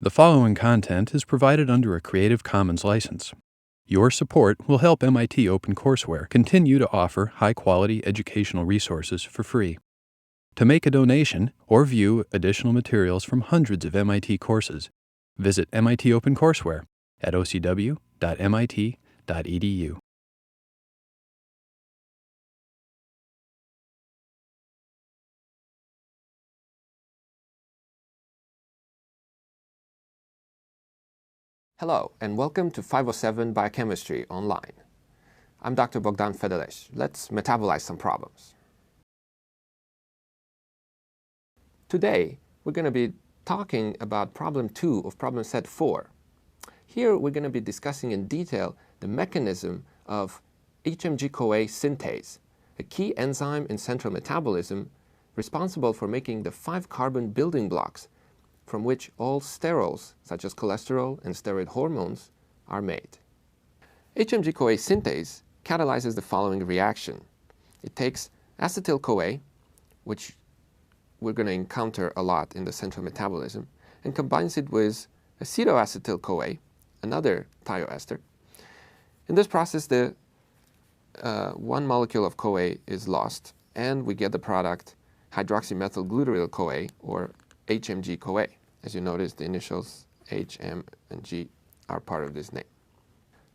The following content is provided under a Creative Commons license. Your support will help MIT OpenCourseware continue to offer high-quality educational resources for free. To make a donation or view additional materials from hundreds of MIT courses, visit MIT OpenCourseware at ocw.mit.edu. Hello, and welcome to 507 Biochemistry Online. I'm Dr. Bogdan Fedelesh. Let's metabolize some problems. Today, we're going to be talking about problem 2 of problem set 4. Here, we're going to be discussing in detail the mechanism of HMG-CoA synthase, a key enzyme in central metabolism responsible for making the 5-carbon building blocks from which all sterols, such as cholesterol and steroid hormones, are made. HMG-CoA synthase catalyzes the following reaction. It takes acetyl-CoA, which we're going to encounter a lot in the central metabolism, and combines it with acetoacetyl-CoA, another thioester. In this process, the one molecule of CoA is lost, and we get the product hydroxymethylglutaril-CoA, or HMG-CoA. As you notice, the initials H, M, and G are part of this name.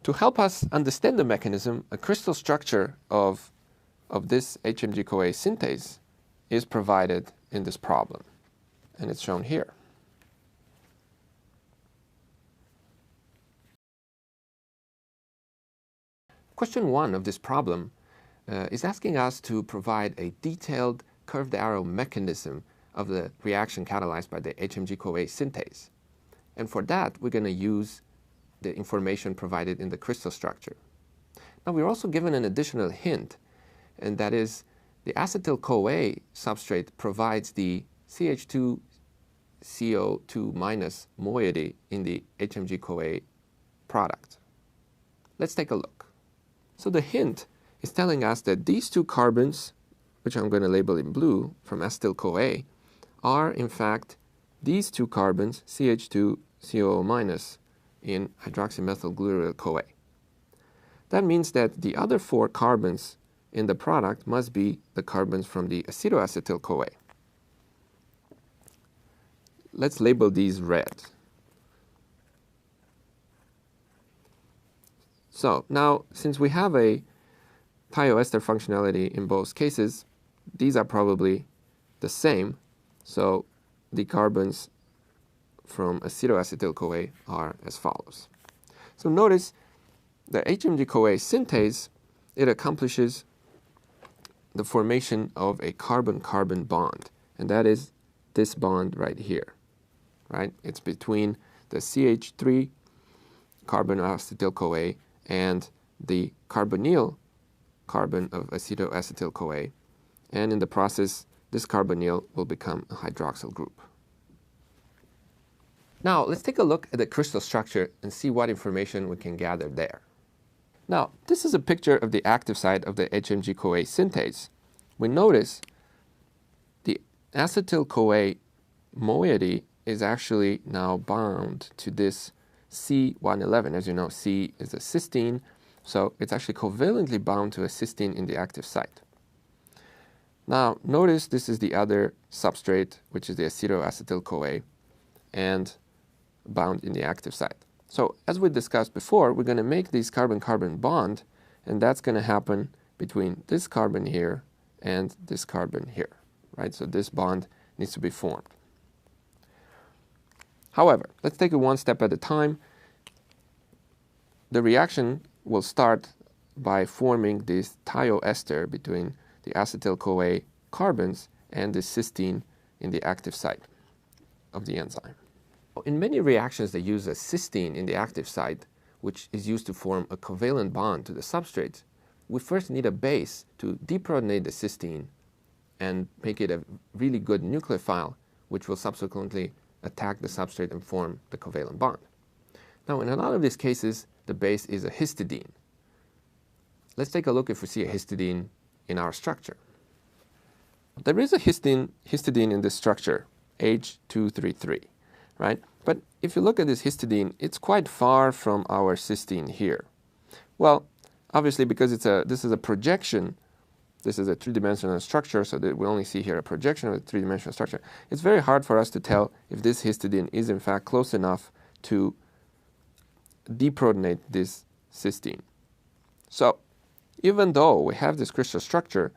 To help us understand the mechanism, a crystal structure of this HMG-CoA synthase is provided in this problem, and it's shown here. Question 1 of this problem is asking us to provide a detailed curved arrow mechanism of the reaction catalyzed by the HMG-CoA synthase. And for that, we're going to use the information provided in the crystal structure. Now, we're also given an additional hint, and that is the acetyl-CoA substrate provides the CH2CO2- moiety in the HMG-CoA product. Let's take a look. So the hint is telling us that these two carbons, which I'm going to label in blue from acetyl-CoA, are in fact these two carbons, CH2COO- in hydroxymethylglutaril-CoA. That means that the other 4 carbons in the product must be the carbons from the acetoacetyl-CoA. Let's label these red. So now, since we have a thioester functionality in both cases, these are probably the same. So the carbons from acetoacetyl-CoA are as follows. So notice the HMG-CoA synthase, it accomplishes the formation of a carbon-carbon bond, and that is this bond right here, right? It's between the CH3 carbon of acetyl-CoA and the carbonyl carbon of acetoacetyl-CoA, and in the process, this carbonyl will become a hydroxyl group. Now, let's take a look at the crystal structure and see what information we can gather there. Now, this is a picture of the active site of the HMG-CoA synthase. We notice the acetyl-CoA moiety is actually now bound to this C111. As you know, C is a cysteine, so it's actually covalently bound to a cysteine in the active site. Now, notice this is the other substrate, which is the acetoacetyl-CoA, and bound in the active site. So, as we discussed before, we're going to make this carbon-carbon bond, and that's going to happen between this carbon here and this carbon here, right? So this bond needs to be formed. However, let's take it one step at a time. The reaction will start by forming this thioester between the acetyl-CoA carbons and the cysteine in the active site of the enzyme. In many reactions, they use a cysteine in the active site, which is used to form a covalent bond to the substrate. We first need a base to deprotonate the cysteine and make it a really good nucleophile, which will subsequently attack the substrate and form the covalent bond. Now, in a lot of these cases, the base is a histidine. Let's take a look if we see a histidine in our structure. There is a histidine in this structure, H233, right? But if you look at this histidine, it's quite far from our cysteine here. Well, obviously because this is a projection, this is a three-dimensional structure, so that we only see here a projection of a three-dimensional structure. It's very hard for us to tell if this histidine is in fact close enough to deprotonate this cysteine. So even though we have this crystal structure,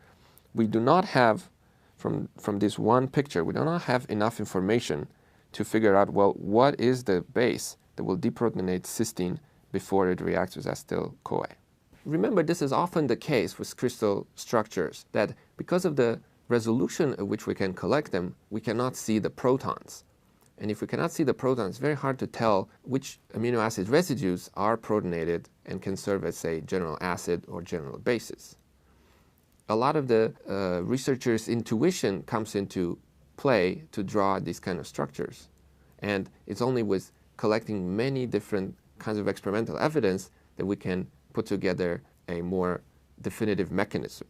we do not have, from this one picture, we do not have enough information to figure out, well, what is the base that will deprotonate cysteine before it reacts with acetyl-CoA. Remember, this is often the case with crystal structures, that because of the resolution at which we can collect them, we cannot see the protons. And if we cannot see the protons, it's very hard to tell which amino acid residues are protonated and can serve as, say, general acid or general bases. A lot of the researchers' intuition comes into play to draw these kind of structures. And it's only with collecting many different kinds of experimental evidence that we can put together a more definitive mechanism.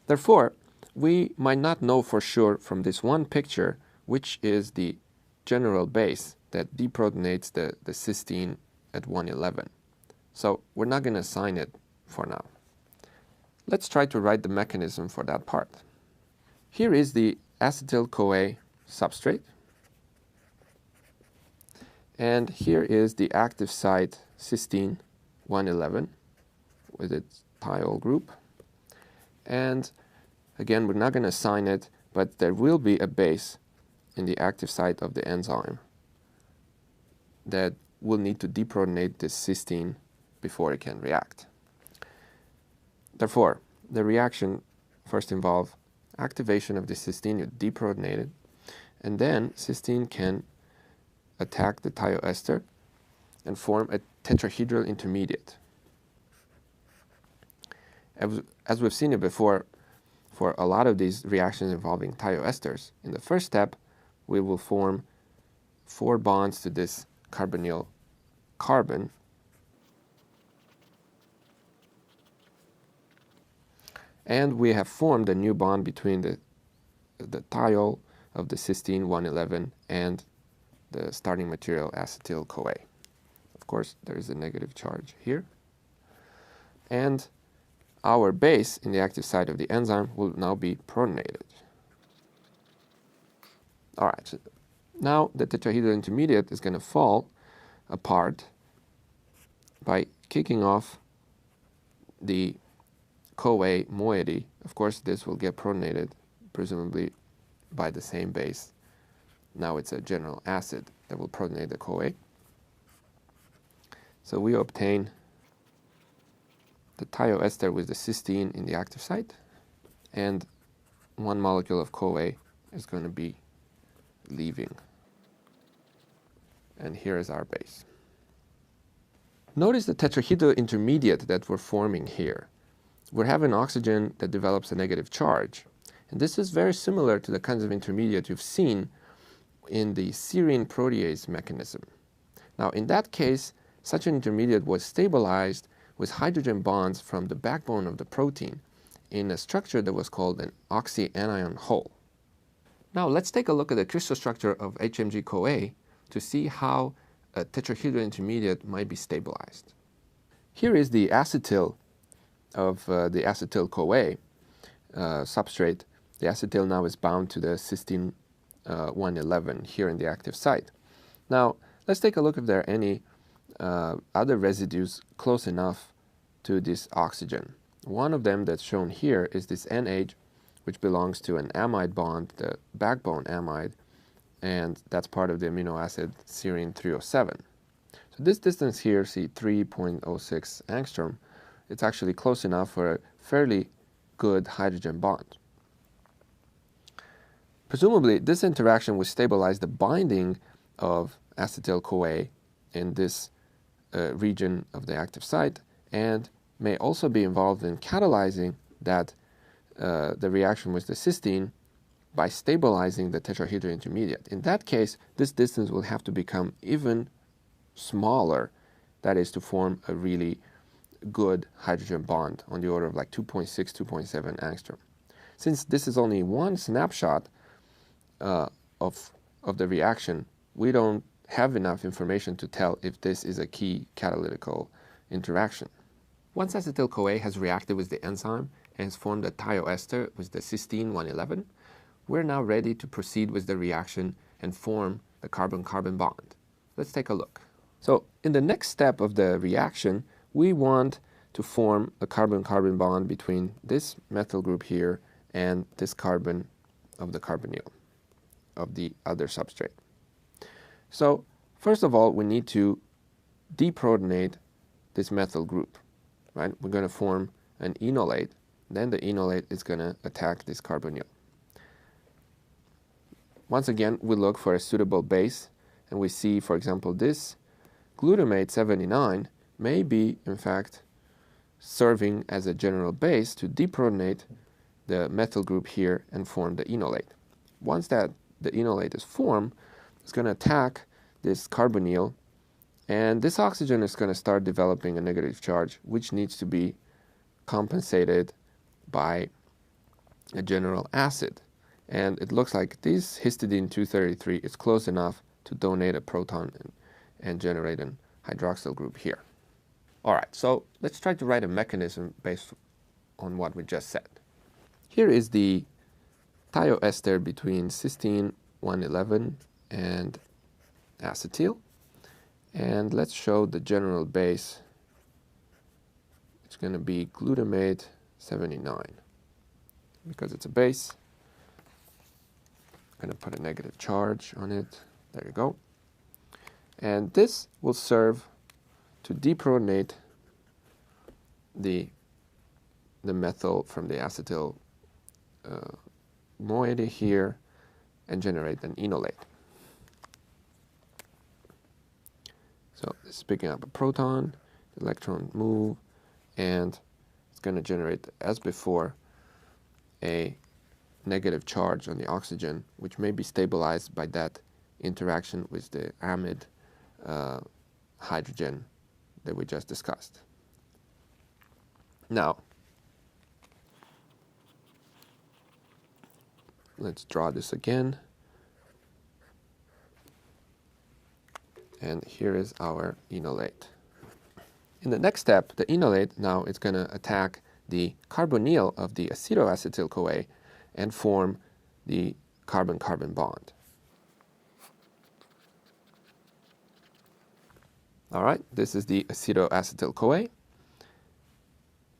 Therefore, we might not know for sure from this one picture which is the general base that deprotonates the cysteine at 111. So we're not going to assign it for now. Let's try to write the mechanism for that part. Here is the acetyl-CoA substrate. And here is the active site cysteine 111 with its thiol group. And again, we're not going to assign it, but there will be a base in the active site of the enzyme that will need to deprotonate this cysteine before it can react. Therefore, the reaction first involves activation of the cysteine, you deprotonate it, and then cysteine can attack the thioester and form a tetrahedral intermediate. As we've seen it before, for a lot of these reactions involving thioesters, in the first step, we will form 4 bonds to this carbonyl carbon. And we have formed a new bond between the thiol of the cysteine 111 and the starting material acetyl-CoA. Of course, there is a negative charge here. And our base in the active site of the enzyme will now be protonated. All right, so now the tetrahedral intermediate is going to fall apart by kicking off the CoA moiety. Of course, this will get protonated, presumably by the same base. Now it's a general acid that will protonate the CoA. So we obtain the thioester with the cysteine in the active site, and 1 molecule of CoA is going to be leaving. And here is our base. Notice the tetrahedral intermediate that we're forming here. We have an oxygen that develops a negative charge. And this is very similar to the kinds of intermediate you've seen in the serine protease mechanism. Now, in that case, such an intermediate was stabilized with hydrogen bonds from the backbone of the protein in a structure that was called an oxyanion hole. Now, let's take a look at the crystal structure of HMG-CoA to see how a tetrahedral intermediate might be stabilized. Here is the acetyl of the acetyl-CoA substrate. The acetyl now is bound to the cysteine 111 here in the active site. Now, let's take a look if there are any other residues close enough to this oxygen. One of them that's shown here is this NH, which belongs to an amide bond, the backbone amide, and that's part of the amino acid serine 307. So this distance here, see 3.06 angstrom, it's actually close enough for a fairly good hydrogen bond. Presumably, this interaction will stabilize the binding of acetyl-CoA in this region of the active site and may also be involved in catalyzing that the reaction with the cysteine by stabilizing the tetrahedral intermediate. In that case, this distance will have to become even smaller, that is to form a really good hydrogen bond on the order of like 2.6, 2.7 angstrom. Since this is only one snapshot of the reaction we don't have enough information to tell if this is a key catalytical interaction. Once acetyl-CoA has reacted with the enzyme and has formed a thioester with the cysteine 111, we're now ready to proceed with the reaction and form the carbon-carbon bond. Let's take a look. So in the next step of the reaction, we want to form a carbon-carbon bond between this methyl group here and this carbon of the carbonyl of the other substrate. So first of all, we need to deprotonate this methyl group, right? We're going to form an enolate. Then the enolate is going to attack this carbonyl. Once again, we look for a suitable base, and we see, for example, this glutamate 79 may be, in fact, serving as a general base to deprotonate the methyl group here and form the enolate. Once that the enolate is formed, it's going to attack this carbonyl, and this oxygen is going to start developing a negative charge, which needs to be compensated by a general acid. And it looks like this histidine 233 is close enough to donate a proton and generate an hydroxyl group here. All right, so let's try to write a mechanism based on what we just said. Here is the thioester between cysteine 111 and acetyl. And let's show the general base. It's going to be glutamate 79. Because it's a base, I'm going to put a negative charge on it. There you go. And this will serve to deprotonate the methyl from the acetyl moiety here and generate an enolate. So this is picking up a proton, the electron move, and it's going to generate, as before, a negative charge on the oxygen, which may be stabilized by that interaction with the amide hydrogen that we just discussed. Now, let's draw this again. And here is our enolate. In the next step, the enolate now is going to attack the carbonyl of the acetoacetyl-CoA and form the carbon-carbon bond. All right, this is the acetoacetyl-CoA.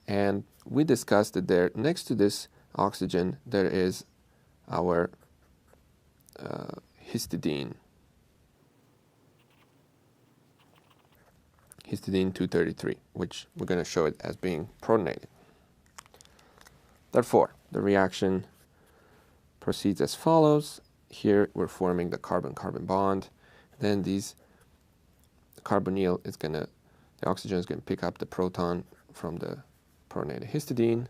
And we discussed that there, next to this oxygen, there is our histidine 233, which we're going to show it as being protonated. Therefore, the reaction proceeds as follows. Here we're forming the carbon-carbon bond. Then the carbonyl is going to, the oxygen is going to pick up the proton from the protonated histidine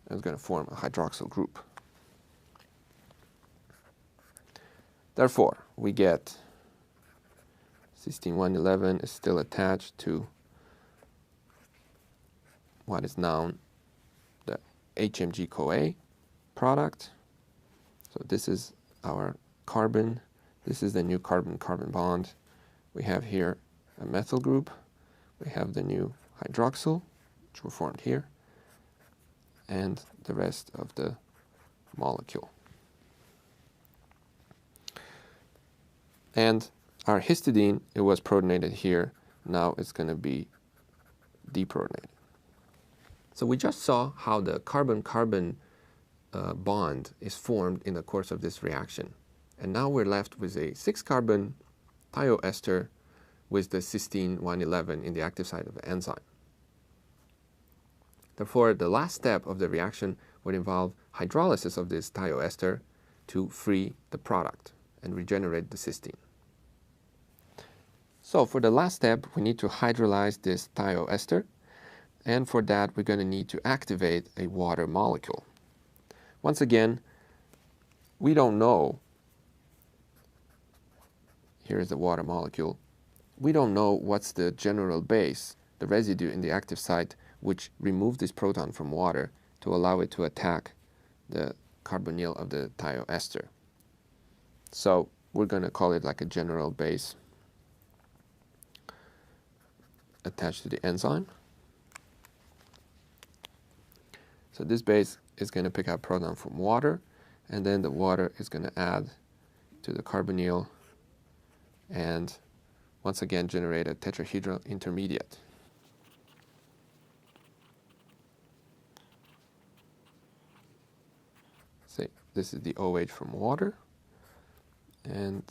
and is going to form a hydroxyl group. Therefore, we get cysteine 111 is still attached to what is now the HMG-CoA product. So this is our carbon. This is the new carbon-carbon bond. We have here a methyl group. We have the new hydroxyl, which were formed here, and the rest of the molecule. And our histidine, it was protonated here. Now it's going to be deprotonated. So we just saw how the carbon-carbon bond is formed in the course of this reaction. And now we're left with a 6-carbon thioester with the cysteine 111 in the active site of the enzyme. Therefore, the last step of the reaction would involve hydrolysis of this thioester to free the product and regenerate the cysteine. So for the last step, we need to hydrolyze this thioester, and for that we're going to need to activate a water molecule. Once again, we don't know, here is the water molecule, we don't know what's the general base, the residue in the active site, which removes this proton from water to allow it to attack the carbonyl of the thioester. So we're going to call it like a general base attached to the enzyme. So this base is going to pick up proton from water, and then the water is going to add to the carbonyl and once again generate a tetrahedral intermediate. See, this is the OH from water, and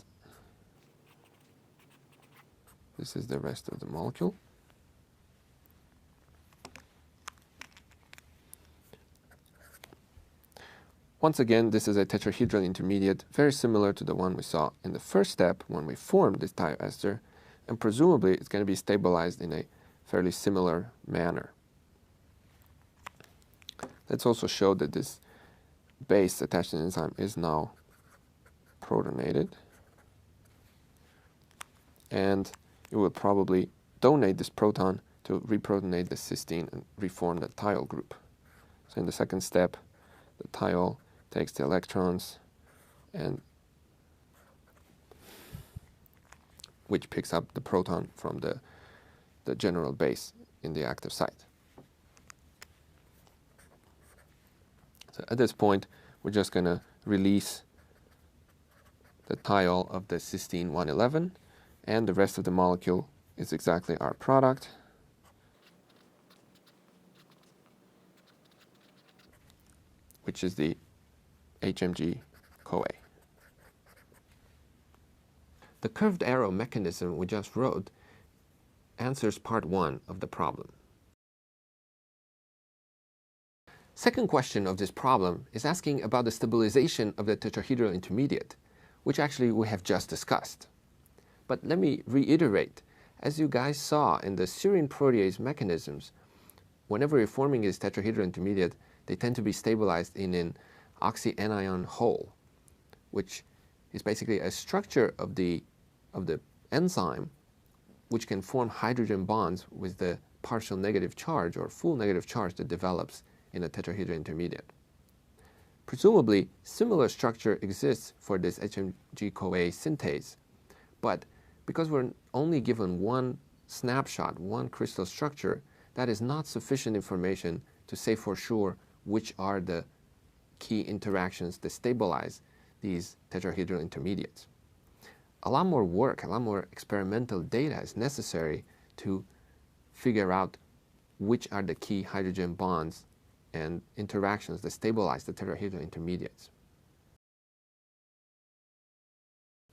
this is the rest of the molecule. Once again, this is a tetrahedral intermediate, very similar to the one we saw in the first step when we formed this thioester, and presumably it's going to be stabilized in a fairly similar manner. Let's also show that this base attached to the enzyme is now protonated, and it will probably donate this proton to reprotonate the cysteine and reform the thiol group. So in the second step, the thiol takes the electrons and which picks up the proton from the general base in the active site. So at this point, we're just going to release the thiol of the cysteine 111, and the rest of the molecule is exactly our product. Which is the HMG-CoA. The curved arrow mechanism we just wrote answers part 1 of the problem. Second question of this problem is asking about the stabilization of the tetrahedral intermediate, which actually we have just discussed. But let me reiterate, as you guys saw in the serine protease mechanisms, whenever you're forming this tetrahedral intermediate, they tend to be stabilized in an oxyanion hole, which is basically a structure of the enzyme which can form hydrogen bonds with the partial negative charge or full negative charge that develops in a tetrahedral intermediate. Presumably, similar structure exists for this HMG-CoA synthase, but because we're only given one snapshot, one crystal structure, that is not sufficient information to say for sure which are the key interactions that stabilize these tetrahedral intermediates. A lot more work, a lot more experimental data is necessary to figure out which are the key hydrogen bonds and interactions that stabilize the tetrahedral intermediates.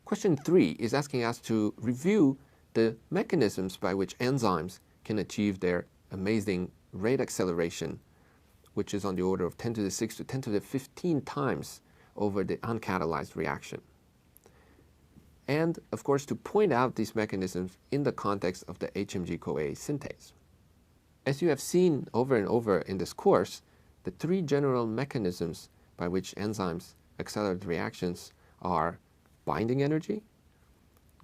Question 3 is asking us to review the mechanisms by which enzymes can achieve their amazing rate acceleration, which is on the order of 10 to the 6 to 10 to the 15 times over the uncatalyzed reaction. And, of course, to point out these mechanisms in the context of the HMG-CoA synthase. As you have seen over and over in this course, the 3 general mechanisms by which enzymes accelerate reactions are binding energy,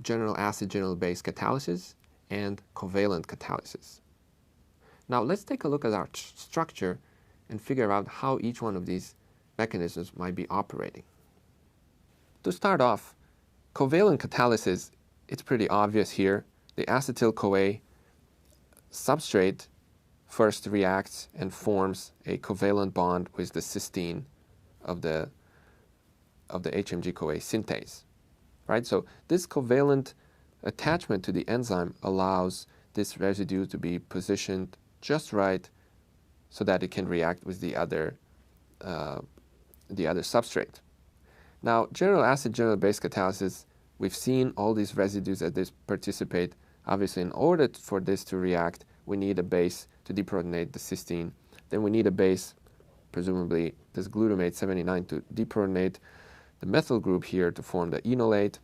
general acid general base catalysis, and covalent catalysis. Now let's take a look at our structure and figure out how each one of these mechanisms might be operating. To start off, covalent catalysis, it's pretty obvious here. The acetyl-CoA substrate first reacts and forms a covalent bond with the cysteine of the HMG-CoA synthase. Right? So this covalent attachment to the enzyme allows this residue to be positioned just right so that it can react with the other substrate. Now, general acid general base catalysis, we've seen all these residues that this participate. Obviously, in order for this to react, we need a base to deprotonate the cysteine. Then we need a base, presumably this glutamate 79, to deprotonate the methyl group here to form the enolate.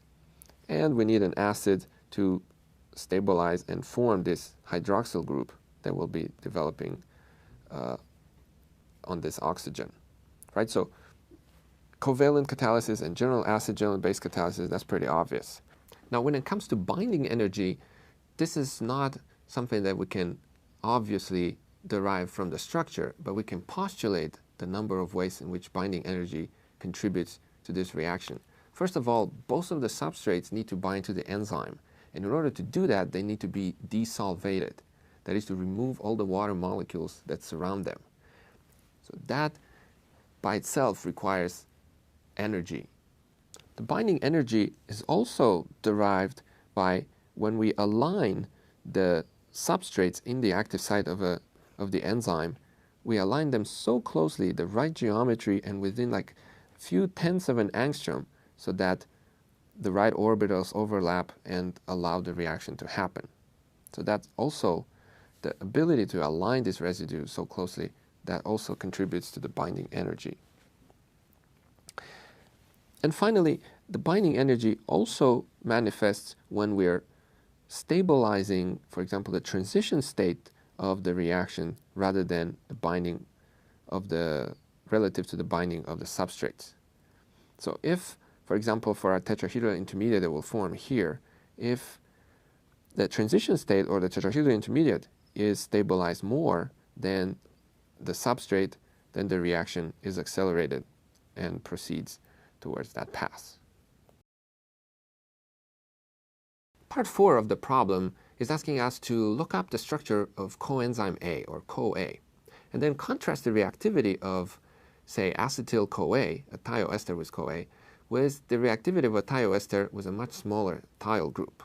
And we need an acid to stabilize and form this hydroxyl group that will be developing on this oxygen. Right? So covalent catalysis and general acid general base catalysis, that's pretty obvious. Now, when it comes to binding energy, this is not something that we can obviously derive from the structure, but we can postulate the number of ways in which binding energy contributes to this reaction. First of all, both of the substrates need to bind to the enzyme. And in order to do that, they need to be desolvated. That is to remove all the water molecules that surround them. So that by itself requires energy. The binding energy is also derived by when we align the substrates in the active site of the enzyme, we align them so closely, the right geometry and within like a few tenths of an angstrom, so that the right orbitals overlap and allow the reaction to happen. So that's also the ability to align these residues so closely, that also contributes to the binding energy. And finally, the binding energy also manifests when we're stabilizing, for example, the transition state of the reaction rather than the binding of relative to the binding of the substrates. So if, for example, for our tetrahedral intermediate that will form here, if the transition state or the tetrahedral intermediate is stabilized more than the substrate, then the reaction is accelerated and proceeds towards that path. Part 4 of the problem is asking us to look up the structure of coenzyme A, or CoA, and then contrast the reactivity of, say, acetyl-CoA, a thioester with CoA, with the reactivity of a thioester with a much smaller thiol group.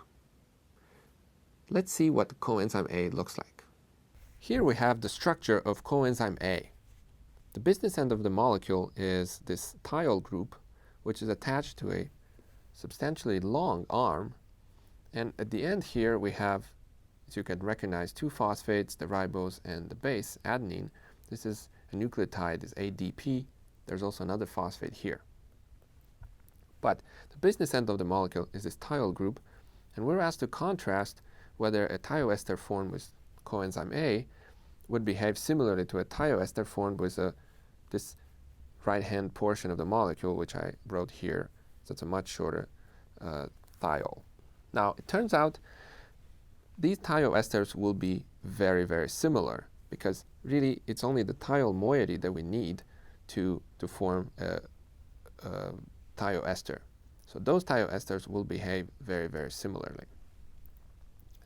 Let's see what coenzyme A looks like. Here we have the structure of coenzyme A. The business end of the molecule is this thiol group, which is attached to a substantially long arm. And at the end here we have, as you can recognize, two phosphates, the ribose and the base, adenine. This is a nucleotide, this ADP. There's also another phosphate here. But the business end of the molecule is this thiol group, and we're asked to contrast whether a thioester formed with coenzyme A would behave similarly to a thioester formed with this right-hand portion of the molecule, which I wrote here. So it's a much shorter thiol. Now, it turns out these thioesters will be very, very similar, because really it's only the thiol moiety that we need to form a thioester. So those thioesters will behave very, very similarly.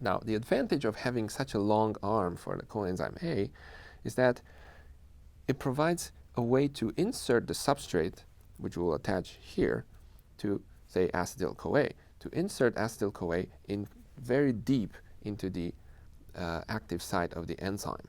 Now, the advantage of having such a long arm for the coenzyme A is that it provides a way to insert the substrate, which we'll attach here, to, say, acetyl-CoA, to insert acetyl-CoA in very deep into the active site of the enzyme.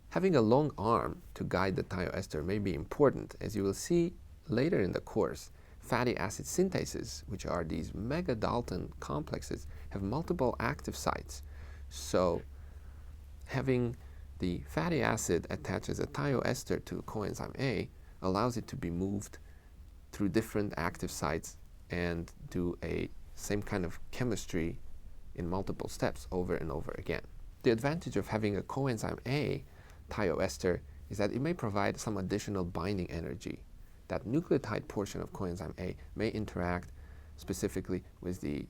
Having a long arm to guide the thioester may be important, as you will see later in the course. Fatty acid synthases, which are these megadalton complexes, have multiple active sites. So having the fatty acid attach as a thioester to coenzyme A allows it to be moved through different active sites and do a same kind of chemistry in multiple steps over and over again. The advantage of having a coenzyme A thioester is that it may provide some additional binding energy. That nucleotide portion of coenzyme A may interact specifically with the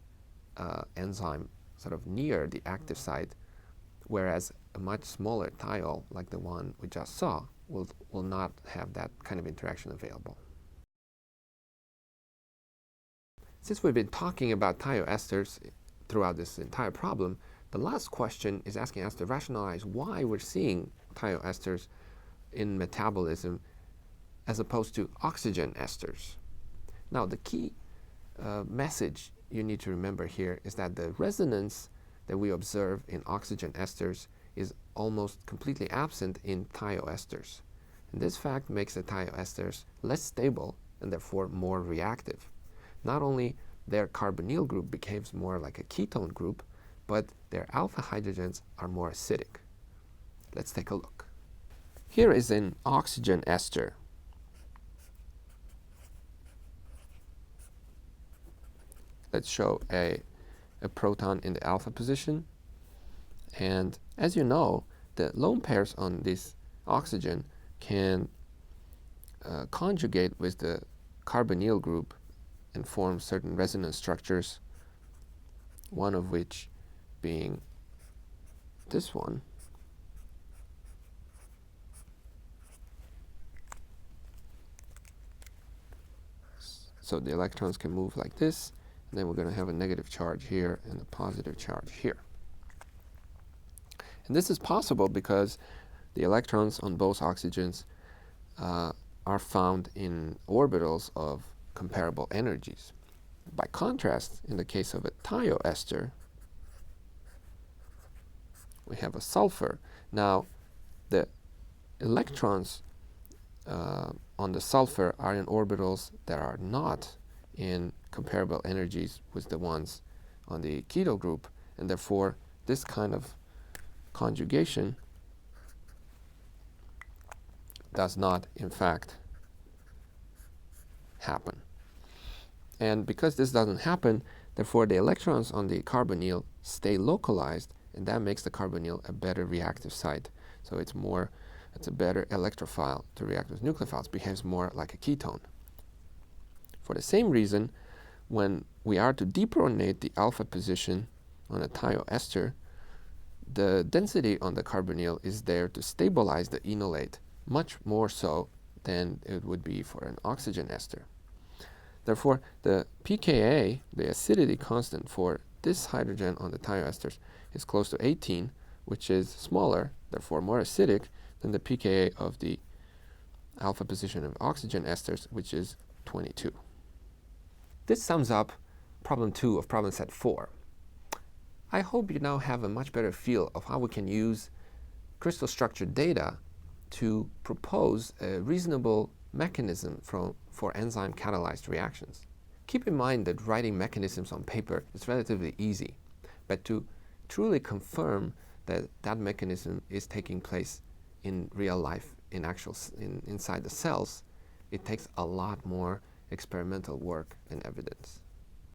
enzyme sort of near the active site, whereas a much smaller thiol, like the one we just saw, will not have that kind of interaction available. Since we've been talking about thioesters throughout this entire problem, the last question is asking us to rationalize why we're seeing thioesters in metabolism as opposed to oxygen esters. Now, the key message you need to remember here is that the resonance that we observe in oxygen esters is almost completely absent in thioesters. And this fact makes the thioesters less stable and therefore more reactive. Not only their carbonyl group behaves more like a ketone group, but their alpha hydrogens are more acidic. Let's take a look. Here is an oxygen ester. Let's show a proton in the alpha position. And as you know, the lone pairs on this oxygen can conjugate with the carbonyl group and form certain resonance structures, one of which being this one. So So the electrons can move like this, and then we're going to have a negative charge here and a positive charge here. And this is possible because the electrons on both oxygens are found in orbitals of comparable energies. By contrast, in the case of a thioester, we have a sulfur. Now, the electrons on the sulfur are in orbitals that are not in comparable energies with the ones on the keto group, and therefore this kind of conjugation does not, in fact, happen. And because this doesn't happen, therefore the electrons on the carbonyl stay localized, and that makes the carbonyl a better reactive site. So it's a better electrophile to react with nucleophiles, behaves more like a ketone. For the same reason, when we are to deprotonate the alpha position on a thioester, the density on the carbonyl is there to stabilize the enolate, much more so than it would be for an oxygen ester. Therefore, the pKa, the acidity constant for this hydrogen on the thioesters, is close to 18, which is smaller, therefore more acidic, than the pKa of the alpha position of oxygen esters, which is 22. This sums up problem 2 of problem set 4. I hope you now have a much better feel of how we can use crystal structure data to propose a reasonable mechanism for enzyme catalyzed reactions. Keep in mind that writing mechanisms on paper is relatively easy, but to truly confirm that that mechanism is taking place in real life, inside the cells, it takes a lot more experimental work and evidence.